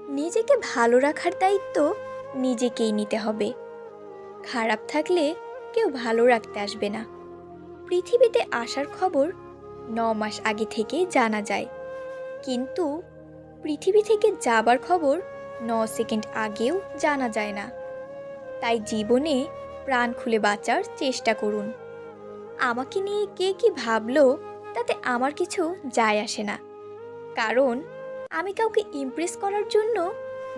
নিজেকে ভালো রাখার দায়িত্ব নিজেকেই নিতে হবে। খারাপ থাকলে কেউ ভালো রাখতে আসবে না। পৃথিবীতে আসার খবর ৯ মাস আগে থেকে জানা যায়, কিন্তু পৃথিবী থেকে যাবার খবর ৯ সেকেন্ড আগেও জানা যায় না। তাই জীবনে প্রাণ খুলে বাঁচার চেষ্টা করুন। আমাকে নিয়ে কে কি ভাবলো তাতে আমার কিছু যায় আসে না, কারণ আমি কাউকে ইমপ্রেস করার জন্য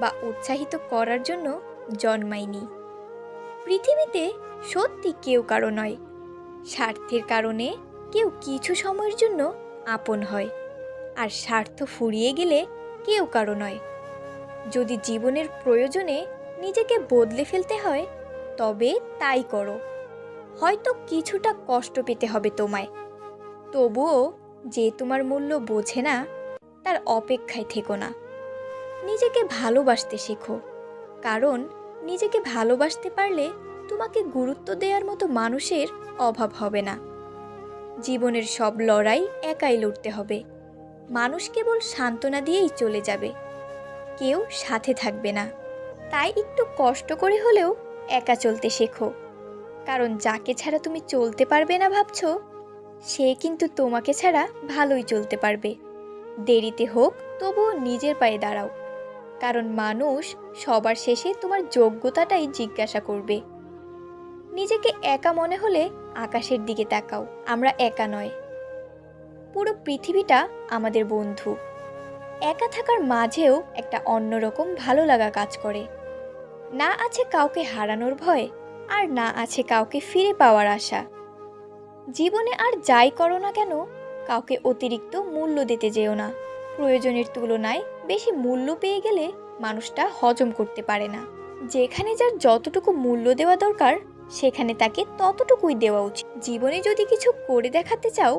বা উৎসাহিত করার জন্য জন্মাইনি। পৃথিবীতে সত্যি কেউ কারো নয়। স্বার্থের কারণে কেউ কিছু সময়ের জন্য আপন হয়, আর স্বার্থ ফুরিয়ে গেলে কেউ কারো নয়। যদি জীবনের প্রয়োজনে নিজেকে বদলে ফেলতে হয় তবে তাই করো। হয়তো কিছুটা কষ্ট পেতে হবে তোমায়, তবুও যে তোমার মূল্য বোঝে না তার অপেক্ষায় থেকো না। নিজেকে ভালোবাসতে শেখো, কারণ নিজেকে ভালোবাসতে পারলে তোমাকে গুরুত্ব দেওয়ার মতো মানুষের অভাব হবে না। জীবনের সব লড়াই একাই লড়তে হবে। মানুষ কেবল সান্ত্বনা দিয়েই চলে যাবে, কেউ সাথে থাকবে না। তাই একটু কষ্ট করে হলেও একা চলতে শেখো, কারণ যাকে ছাড়া তুমি চলতে পারবে না ভাবছো, সে কিন্তু তোমাকে ছাড়া ভালোই চলতে পারবে। দেরিতে হোক তবুও নিজের পায়ে দাঁড়াও, কারণ মানুষ সবার শেষে তোমার যোগ্যতাটাই জিজ্ঞাসা করবে। নিজেকে একা মনে হলে আকাশের দিকে তাকাও। আমরা একা নয়, পুরো পৃথিবীটা আমাদের বন্ধু। একা থাকার মাঝেও একটা অন্যরকম ভালো লাগা কাজ করে। না আছে কাউকে হারানোর ভয়, আর না আছে কাউকে ফিরে পাওয়ার আশা। জীবনে আর যাই করো না কেন, কাউকে অতিরিক্ত মূল্য দিতে যেও না। প্রয়োজনের তুলনায় বেশি মূল্য পেয়ে গেলে মানুষটা হজম করতে পারে না। যেখানে যার যতটুকু মূল্য দেওয়া দরকার সেখানে তাকে ততটুকুই দেওয়া উচিত। জীবনে যদি কিছু করে দেখাতে চাও,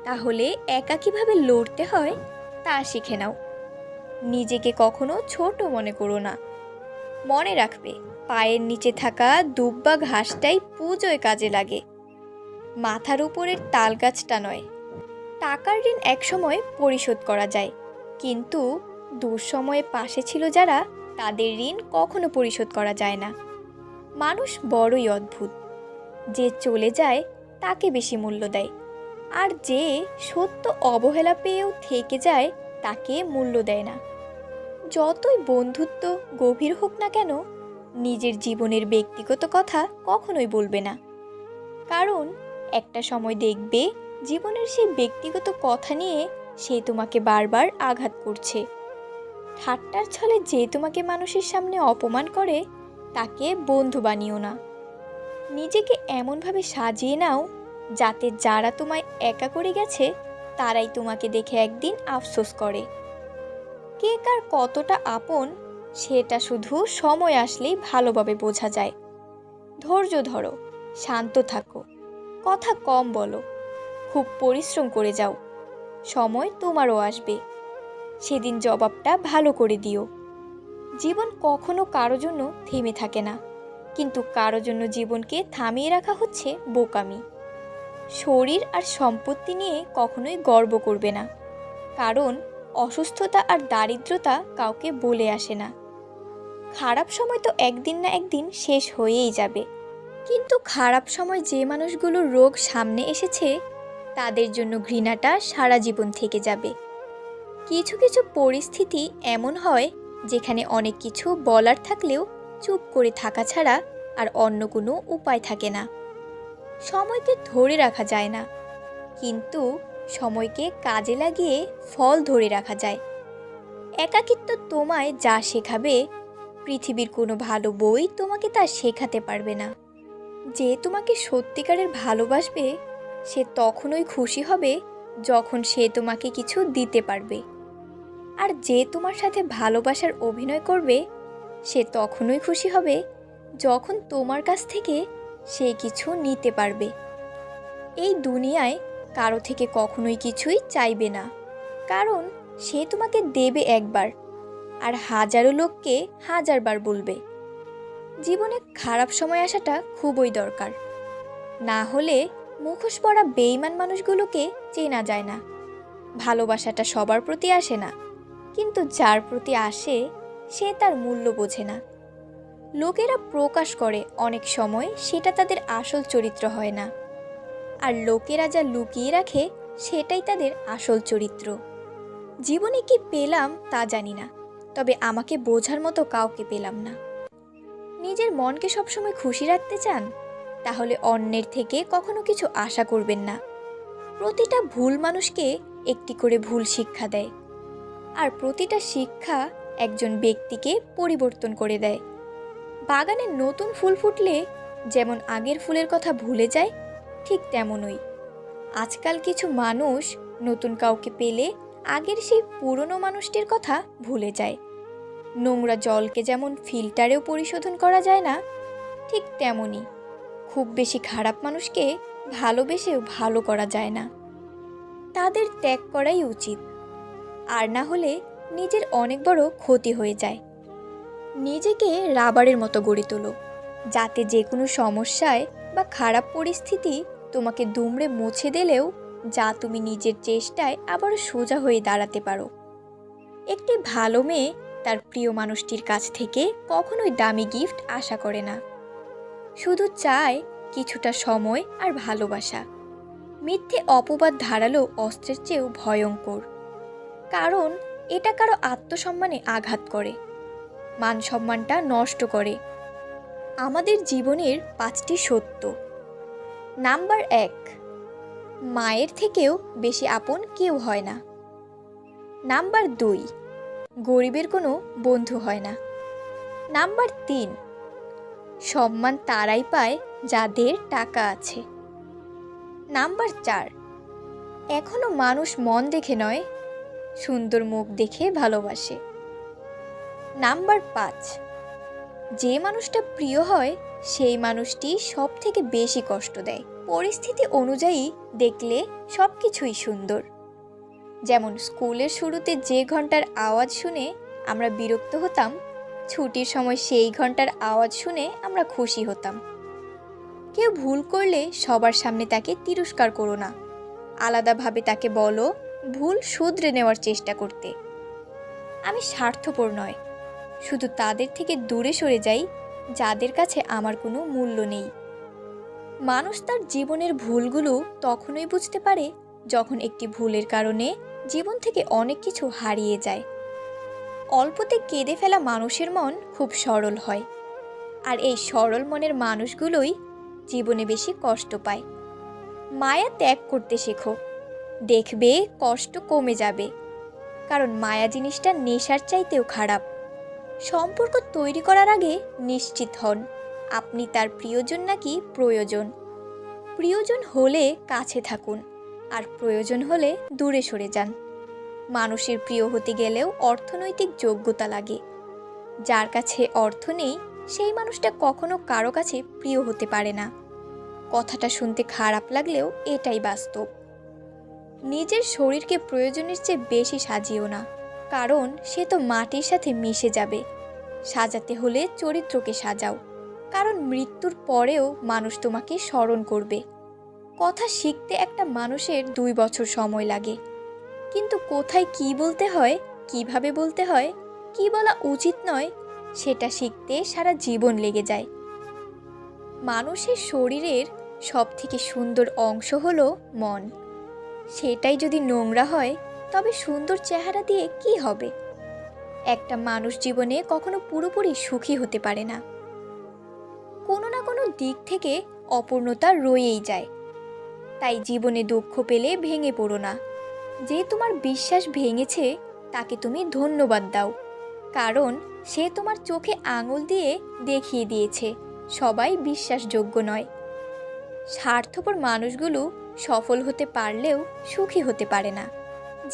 তাহলে একা কিভাবে লড়তে হয় তা শিখে নাও। নিজেকে কখনো ছোট মনে করো না। মনে রাখবে, পায়ের নিচে থাকা দুব বা ঘাসটাই পুজোয় কাজে লাগে, মাথার উপরের তাল গাছটা নয়। টাকার ঋণ একসময় পরিশোধ করা যায়, কিন্তু দুঃসময়ে পাশে ছিল যারা, তাদের ঋণ কখনো পরিশোধ করা যায় না। মানুষ বড়ই অদ্ভুত, যে চলে যায় তাকে বেশি মূল্য দেয়, আর যে সত্য অবহেলা পেয়েও থেকে যায় তাকে মূল্য দেয় না। যতই বন্ধুত্ব গভীর হোক না কেন, নিজের জীবনের ব্যক্তিগত কথা কখনোই বলবে না, কারণ একটা সময় দেখবে জীবনের সেই ব্যক্তিগত কথা নিয়ে সে তোমাকে বারবার আঘাত করছে। ঠাট্টার ছলে যে তোমাকে মানুষের সামনে অপমান করে তাকে বন্ধু বানিও না। নিজেকে এমনভাবে সাজিয়ে নাও যাতে যারা তোমায় একা করে গেছে তারাই তোমাকে দেখে একদিন আফসোস করে। কে কার কতটা আপন সেটা শুধু সময় আসলেই ভালোভাবে বোঝা যায়। ধৈর্য ধরো, শান্ত থাকো, কথা কম বলো, খুব পরিশ্রম করে যাও। সময় তোমারও আসবে, সেদিন জবাবটা ভালো করে দিও। জীবন কখনো কারো জন্য থেমে থাকে না, কিন্তু কারো জন্য জীবনকে থামিয়ে রাখা হচ্ছে বোকামি। শরীর আর সম্পত্তি নিয়ে কখনোই গর্ব করবে না, কারণ অসুস্থতা আর দারিদ্রতা কাউকে বলে আসে না। খারাপ সময় তো একদিন না একদিন শেষ হয়েই যাবে, কিন্তু খারাপ সময় যে মানুষগুলোর রোগ সামনে এসেছে তাদের জন্য ঘৃণাটা সারা জীবন থেকে যাবে। কিছু কিছু পরিস্থিতি এমন হয় যেখানে অনেক কিছু বলার থাকলেও চুপ করে থাকা ছাড়া আর অন্য কোনো উপায় থাকে না। সময়কে ধরে রাখা যায় না, কিন্তু সময়কে কাজে লাগিয়ে ফল ধরে রাখা যায়। একাকিত্ব তোমায় যা শেখাবে, পৃথিবীর কোনো ভালো বই তোমাকে তা শেখাতে পারবে না। যে তোমাকে সত্যিকারের ভালোবাসবে সে তখনই খুশি হবে যখন সে তোমাকে কিছু দিতে পারবে, আর যে তোমার সাথে ভালোবাসার অভিনয় করবে সে তখনই খুশি হবে যখন তোমার কাছ থেকে সে কিছু নিতে পারবে। এই দুনিয়ায় কারো থেকে কখনোই কিছুই চাইবে না, কারণ সে তোমাকে দেবে একবার আর হাজারো লোককে হাজারবার বলবে। জীবনে খারাপ সময় আসাটা খুবই দরকার, না হলে মুখোশ পরা বেঈমান মানুষগুলোকে চেনা যায় না। ভালোবাসাটা সবার প্রতি আসে না, কিন্তু যার প্রতি আসে সে তার মূল্য বোঝে না। লোকেরা প্রকাশ করে অনেক সময় সেটা তাদের আসল চরিত্র হয় না, আর লোকেরা যা লুকিয়ে রাখে সেটাই তাদের আসল চরিত্র। জীবনে কি পেলাম তা জানি না, তবে আমাকে বোঝার মতো কাউকে পেলাম না। নিজের মনকে সবসময় খুশি রাখতে চান, তাহলে অন্যের থেকে কখনো কিছু আশা করবেন না। প্রতিটা ভুল মানুষকে একটি করে ভুল শিক্ষা দেয়, আর প্রতিটা শিক্ষা একজন ব্যক্তিকে পরিবর্তন করে দেয়। বাগানে নতুন ফুল ফুটলে যেমন আগের ফুলের কথা ভুলে যায়, ঠিক তেমনই আজকাল কিছু মানুষ নতুন কাউকে পেলে আগের সেই পুরনো মানুষটির কথা ভুলে যায়। নোংরা জলকে যেমন ফিল্টারেও পরিশোধন করা যায় না, ঠিক তেমনই খুব বেশি খারাপ মানুষকে ভালোবেসেও ভালো করা যায় না। তাদের ত্যাগ করাই উচিত, আর না হলে নিজের অনেক বড় ক্ষতি হয়ে যায়। নিজেকে রাবারের মতো গড়ে তোলো, যাতে যে কোনো সমস্যায় বা খারাপ পরিস্থিতি তোমাকে দুমড়ে মুছে দিলেও যা তুমি নিজের চেষ্টায় আবার সোজা হয়ে দাঁড়াতে পারো। একটি ভালো মেয়ে তার প্রিয় মানুষটির কাছ থেকে কখনোই দামি গিফট আশা করে না, শুধু চায় কিছুটা সময় আর ভালোবাসা। মিথ্যে অপবাদ ধারালো অস্ত্রের চেয়েও ভয়ঙ্কর, কারণ এটা কারো আত্মসম্মানে আঘাত করে, মান সম্মানটা নষ্ট করে। আমাদের জীবনের 5টি সত্য। নাম্বার 1, মায়ের থেকেও বেশি আপন কেউ হয় না। নাম্বার 2, গরিবের কোনো বন্ধু হয় না। নাম্বার 3, সম্মান তারাই পায় যাদের টাকা আছে। নাম্বার 4, এখনো মানুষ মন দেখে নয়, সুন্দর মুখ দেখে ভালোবাসে। নাম্বার 5, যে মানুষটা প্রিয় হয় সেই মানুষটি সব থেকে বেশি কষ্ট দেয়। পরিস্থিতি অনুযায়ী দেখলে সব কিছুই সুন্দর। যেমন স্কুলের শুরুতে যে ঘন্টার আওয়াজ শুনে আমরা বিরক্ত হতাম, ছুটির সময় সেই ঘন্টার আওয়াজ শুনে আমরা খুশি হতাম। কেউ ভুল করলে সবার সামনে তাকে তিরস্কার করো না, আলাদাভাবে তাকে বলো ভুল শুধরে নেওয়ার চেষ্টা করতে। আমি স্বার্থপর নয়, শুধু তাদের থেকে দূরে সরে যাই যাদের কাছে আমার কোনো মূল্য নেই। মানুষ তার জীবনের ভুলগুলো তখনই বুঝতে পারে যখন একটি ভুলের কারণে জীবন থেকে অনেক কিছু হারিয়ে যায়। অল্পতে কেঁদে ফেলা মানুষের মন খুব সরল হয়, আর এই সরল মনের মানুষগুলোই জীবনে বেশি কষ্ট পায়। মায়া ত্যাগ করতে শেখো, দেখবে কষ্ট কমে যাবে, কারণ মায়া জিনিসটা নেশার চাইতেও খারাপ। সম্পর্ক তৈরি করার আগে নিশ্চিত হন আপনি তার প্রিয়জন নাকি প্রয়োজন। প্রিয়জন হলে কাছে থাকুন, আর প্রয়োজন হলে দূরে সরে যান। মানুষের প্রিয় হতে গেলেও অর্থনৈতিক যোগ্যতা লাগে। যার কাছে অর্থ নেই সেই মানুষটা কখনো কারো কাছে প্রিয় হতে পারে না। কথাটা শুনতে খারাপ লাগলেও এটাই বাস্তব। নিজের শরীরকে প্রয়োজনের চেয়ে বেশি সাজিও না, কারণ সে তো মাটির সাথে মিশে যাবে। সাজাতে হলে চরিত্রকে সাজাও, কারণ মৃত্যুর পরেও মানুষ তোমাকে স্মরণ করবে। কথা শিখতে একটা মানুষের 2 বছর সময় লাগে, কিন্তু কোথায় কি বলতে হয়, কিভাবে বলতে হয়, কি বলা উচিত নয়, সেটা শিখতে সারা জীবন লেগে যায়। মানুষের শরীরের সবথেকে সুন্দর অংশ হলো মন। সেটাই যদি নোংরা হয় তবে সুন্দর চেহারা দিয়ে কি হবে? একটা মানুষ জীবনে কখনো পুরোপুরি সুখী হতে পারে না। কোনো না কোনো দিক থেকে অপূর্ণতা রয়েই যায়। তাই জীবনে দুঃখ পেলে ভেঙে পড়ো না। যে তোমার বিশ্বাস ভেঙেছে তাকে তুমি ধন্যবাদ দাও, কারণ সে তোমার চোখে আঙুল দিয়ে দেখিয়ে দিয়েছে সবাই বিশ্বাসযোগ্য নয়। স্বার্থপর মানুষগুলো সফল হতে পারলেও সুখী হতে পারে না।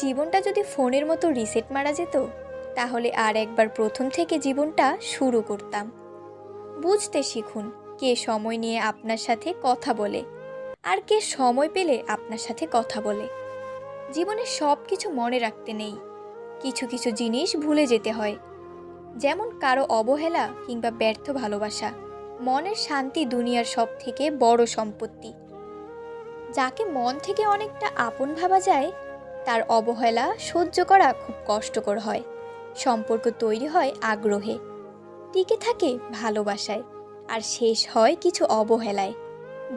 জীবনটা যদি ফোনের মতো রিসেট মারা যেত, তাহলে আর একবার প্রথম থেকে জীবনটা শুরু করতাম। বুঝতে শিখুন কে সময় নিয়ে আপনার সাথে কথা বলে, আর কে সময় পেলে আপনার সাথে কথা বলে। জীবনে সব কিছু মনে রাখতে নেই, কিছু কিছু জিনিস ভুলে যেতে হয়। যেমন কারো অবহেলা কিংবা ব্যর্থ ভালোবাসা। মনের শান্তি দুনিয়ার সব থেকে বড় সম্পত্তি। যাকে মন থেকে অনেকটা আপন ভাবা যায় তার অবহেলা সহ্য করা খুব কষ্টকর হয়। সম্পর্ক তৈরি হয় আগ্রহে, টিকে থাকে ভালোবাসায়, আর শেষ হয় কিছু অবহেলায়।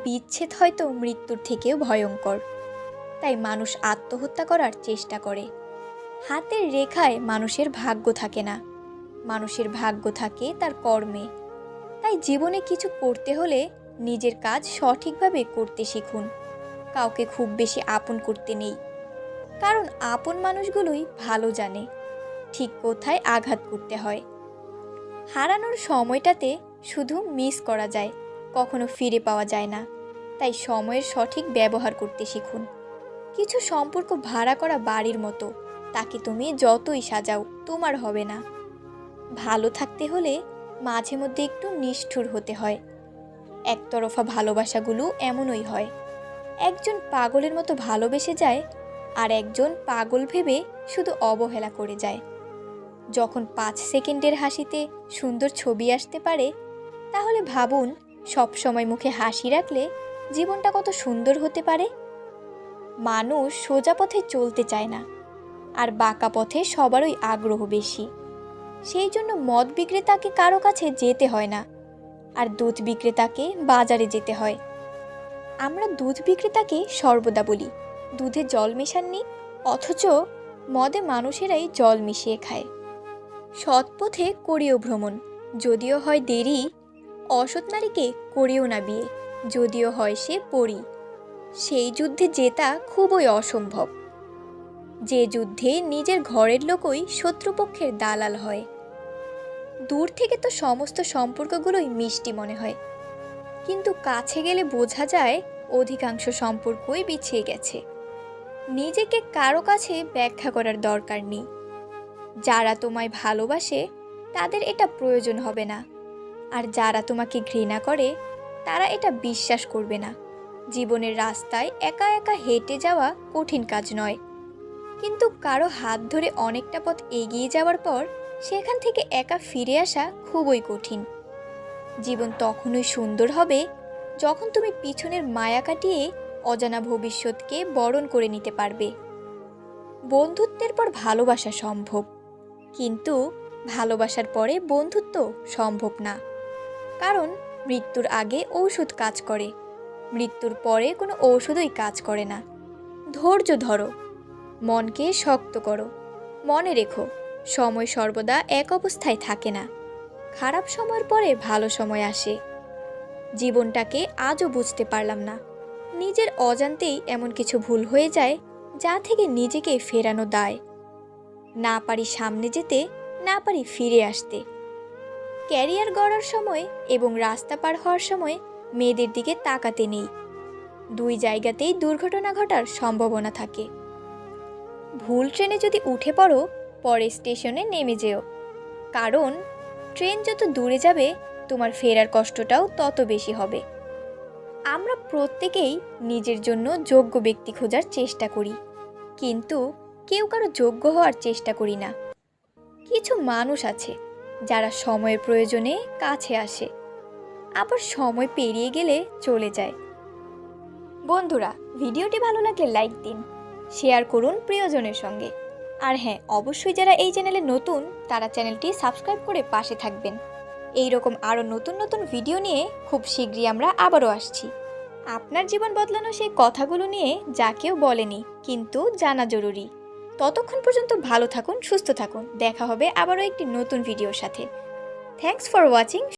বিচ্ছেদ হয়তো মৃত্যুর থেকেও ভয়ঙ্কর। তাই মানুষ আত্মহত্যা করার চেষ্টা করে। হাতের রেখায় মানুষের ভাগ্য থাকে না, মানুষের ভাগ্য থাকে তার কর্মে। তাই জীবনে কিছু করতে হলে নিজের কাজ সঠিকভাবে করতে শিখুন। কাউকে খুব বেশি আপন করতে নেই, কারণ আপন মানুষগুলোই ভালো জানে ঠিক কোথায় আঘাত করতে হয়। হারানোর সময়টাতে শুধু মিস করা যায়, কখনো ফিরে পাওয়া যায় না। তাই সময়ের সঠিক ব্যবহার করতে শিখুন। কিছু সম্পর্ক ভাড়া করা বাড়ির মতো, তাকে তুমি যতই সাজাও তোমার হবে না। ভালো থাকতে হলে মাঝে মধ্যে একটু নিষ্ঠুর হতে হয়। একতরফা ভালোবাসাগুলো এমনই হয়। একজন পাগলের মতো ভালোবেসে যায়, আর একজন পাগল ভেবে শুধু অবহেলা করে যায়। যখন 5 সেকেন্ডের হাসিতে সুন্দর ছবি আসতে পারে, তাহলে ভাবুন সবসময় মুখে হাসি রাখলে জীবনটা কত সুন্দর হতে পারে। মানুষ সোজা পথে চলতে চায় না, আর বাঁকা পথে সবারই আগ্রহ বেশি। সেই জন্য মদ বিক্রেতাকে কারো কাছে যেতে হয় না, আর দুধ বিক্রেতাকে বাজারে যেতে হয়। আমরা দুধ বিক্রেতাকে সর্বদা বলি দুধে জল মেশাননি, অথচ মদে মানুষেরাই জল মিশিয়ে খায়। সৎ পথে করিও ভ্রমণ, যদিও হয় দেরি। অসৎ নারীকে করিও না বিয়ে, যদিও হয় সে পরী। সেই যুদ্ধে জেতা খুবই অসম্ভব, যে যুদ্ধে নিজের ঘরের লোকই শত্রুপক্ষের দালাল হয়। দূর থেকে তো সমস্ত সম্পর্কগুলোই মিষ্টি মনে হয়, কিন্তু কাছে গেলে বোঝা যায় অধিকাংশ সম্পর্কই বিছিয়ে গেছে। নিজেকে কারো কাছে ব্যাখ্যা করার দরকার নেই। যারা তোমায় ভালোবাসে তাদের এটা প্রয়োজন হবে না, আর যারা তোমাকে ঘৃণা করে তারা এটা বিশ্বাস করবে না। জীবনের রাস্তায় একা একা হেঁটে যাওয়া কঠিন কাজ নয়, কিন্তু কারো হাত ধরে অনেকটা পথ এগিয়ে যাওয়ার পর সেখান থেকে একা ফিরে আসা খুবই কঠিন। জীবন তখনই সুন্দর হবে যখন তুমি পিছনের মায়া কাটিয়ে অজানা ভবিষ্যৎকে বরণ করে নিতে পারবে। বন্ধুত্বের পর ভালোবাসা সম্ভব, কিন্তু ভালোবাসার পরে বন্ধুত্ব সম্ভব না। কারণ মৃত্যুর আগে ঔষধ কাজ করে, মৃত্যুর পরে কোনো ঔষধই কাজ করে না। ধৈর্য ধরো, মনকে শক্ত করো। মনে রেখো, সময় সর্বদা এক অবস্থায় থাকে না। খারাপ সময়ের পরে ভালো সময় আসে। জীবনটাকে আজও বুঝতে পারলাম না। নিজের অজান্তেই এমন কিছু ভুল হয়ে যায় যা থেকে নিজেকে ফেরানো দায়। না পারি সামনে যেতে, না পারি ফিরে আসতে। ক্যারিয়ার গড়ার সময় এবং রাস্তা পার হওয়ার সময় মেয়েদের দিকে তাকাতে নেই। দুই জায়গাতেই দুর্ঘটনা ঘটার সম্ভাবনা থাকে। ভুল ট্রেনে যদি উঠে পড়ো, পরে স্টেশনে নেমে যেও, কারণ ট্রেন যত দূরে যাবে তোমার ফেরার কষ্টটাও তত বেশি হবে। আমরা প্রত্যেকেই নিজের জন্য যোগ্য ব্যক্তি খোঁজার চেষ্টা করি, কিন্তু কেউ কারো যোগ্য হওয়ার চেষ্টা করি না। কিছু মানুষ আছে যারা সময়ের প্রয়োজনে কাছে আসে, আবার সময় পেরিয়ে গেলে চলে যায়। বন্ধুরা, ভিডিওটি ভালো লাগলে লাইক দিন, শেয়ার করুন প্রিয়জনের সঙ্গে। আর হ্যাঁ, অবশ্যই যারা এই চ্যানেলে নতুন তারা চ্যানেলটি সাবস্ক্রাইব করে পাশে থাকবেন। এই রকম আরও নতুন নতুন ভিডিও নিয়ে খুব শীঘ্রই আমরা আবারও আসছি। আপনার জীবন বদলানো সেই কথাগুলো নিয়ে যা কেউ বলেনি, কিন্তু জানা জরুরি। ততক্ষণ পর্যন্ত ভালো থাকুন, সুস্থ থাকুন। দেখা হবে আবারও একটি নতুন ভিডিওর সাথে। Thanks for watching.